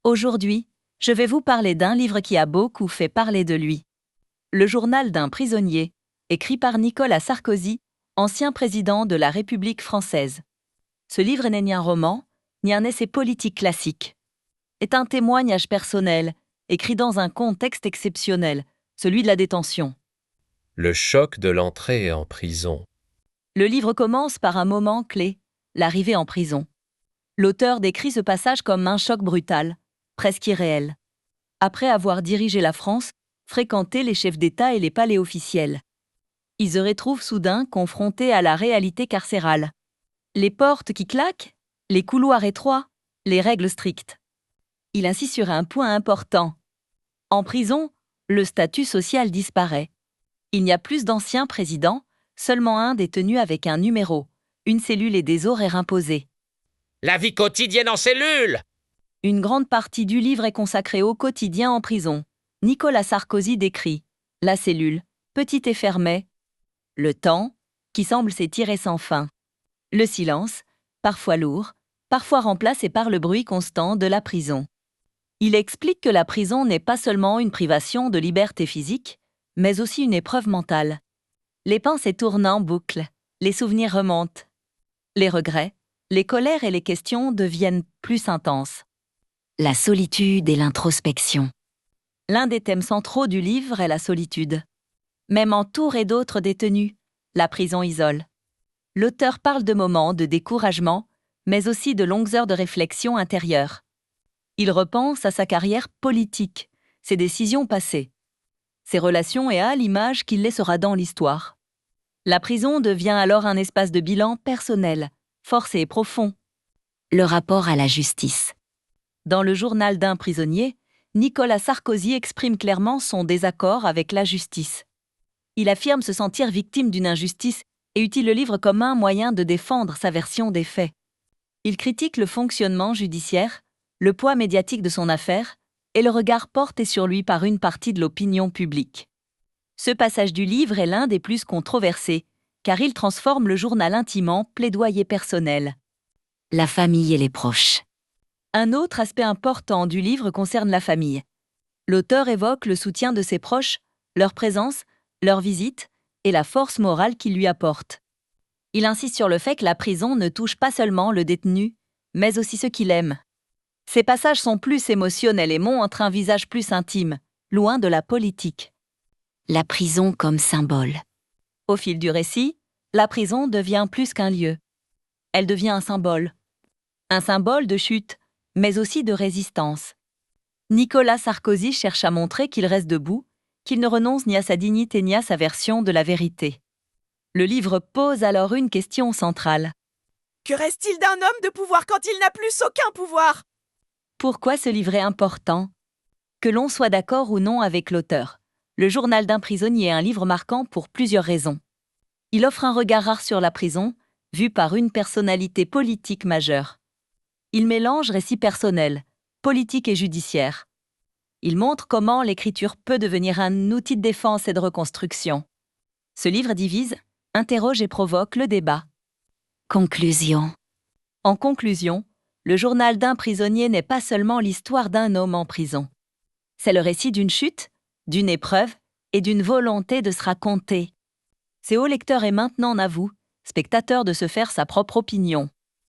Aujourd'hui, je vais vous parler d'un livre qui a beaucoup fait parler de lui. Le journal d'un prisonnier, écrit par Nicolas Sarkozy, ancien président de la République française. Ce livre n'est ni un roman, ni un essai politique classique. Est un témoignage personnel, écrit dans un contexte exceptionnel, celui de la détention. Le choc de l'entrée en prison. Le livre commence par un moment clé, l'arrivée en prison. L'auteur décrit ce passage comme un choc brutal, presque irréel. Après avoir dirigé la France, fréquenté les chefs d'État et les palais officiels, il se retrouve soudain confronté à la réalité carcérale. Les portes qui claquent, les couloirs étroits, les règles strictes. Il insiste sur un point important. En prison, le statut social disparaît. Il n'y a plus d'anciens présidents, seulement un détenu avec un numéro, une cellule et des horaires imposés. La vie quotidienne en cellule! Une grande partie du livre est consacrée au quotidien en prison. Nicolas Sarkozy décrit la cellule, petite et fermée, le temps, qui semble s'étirer sans fin, le silence, parfois lourd, parfois remplacé par le bruit constant de la prison. Il explique que la prison n'est pas seulement une privation de liberté physique, mais aussi une épreuve mentale. Les pensées tournent en boucle, les souvenirs remontent. Les regrets, les colères et les questions deviennent plus intenses. La solitude et l'introspection. L'un des thèmes centraux du livre est la solitude. Même entouré d'autres détenus, la prison isole. L'auteur parle de moments de découragement, mais aussi de longues heures de réflexion intérieure. Il repense à sa carrière politique, ses décisions passées, ses relations et à l'image qu'il laissera dans l'histoire. La prison devient alors un espace de bilan personnel, forcé et profond. Le rapport à la justice. Dans le journal d'un prisonnier, Nicolas Sarkozy exprime clairement son désaccord avec la justice. Il affirme se sentir victime d'une injustice et utilise le livre comme un moyen de défendre sa version des faits. Il critique le fonctionnement judiciaire, le poids médiatique de son affaire et le regard porté sur lui par une partie de l'opinion publique. Ce passage du livre est l'un des plus controversés, car il transforme le journal intime en plaidoyer personnel. La famille et les proches. Un autre aspect important du livre concerne la famille. L'auteur évoque le soutien de ses proches, leur présence, leur visite et la force morale qu'ils lui apportent. Il insiste sur le fait que la prison ne touche pas seulement le détenu, mais aussi ceux qui l'aiment. Ces passages sont plus émotionnels et montrent un visage plus intime, loin de la politique. La prison comme symbole. Au fil du récit, la prison devient plus qu'un lieu. Elle devient un symbole. Un symbole de chute, mais aussi de résistance. Nicolas Sarkozy cherche à montrer qu'il reste debout, qu'il ne renonce ni à sa dignité ni à sa version de la vérité. Le livre pose alors une question centrale. Que reste-t-il d'un homme de pouvoir quand il n'a plus aucun pouvoir ? Pourquoi ce livre est important ? Que l'on soit d'accord ou non avec l'auteur, Le journal d'un prisonnier est un livre marquant pour plusieurs raisons. Il offre un regard rare sur la prison, vu par une personnalité politique majeure. Il mélange récits personnels, politiques et judiciaires. Il montre comment l'écriture peut devenir un outil de défense et de reconstruction. Ce livre divise, interroge et provoque le débat. Conclusion. En conclusion, le journal d'un prisonnier n'est pas seulement l'histoire d'un homme en prison. C'est le récit d'une chute, d'une épreuve et d'une volonté de se raconter. C'est au lecteur et maintenant à vous, spectateur, de se faire sa propre opinion.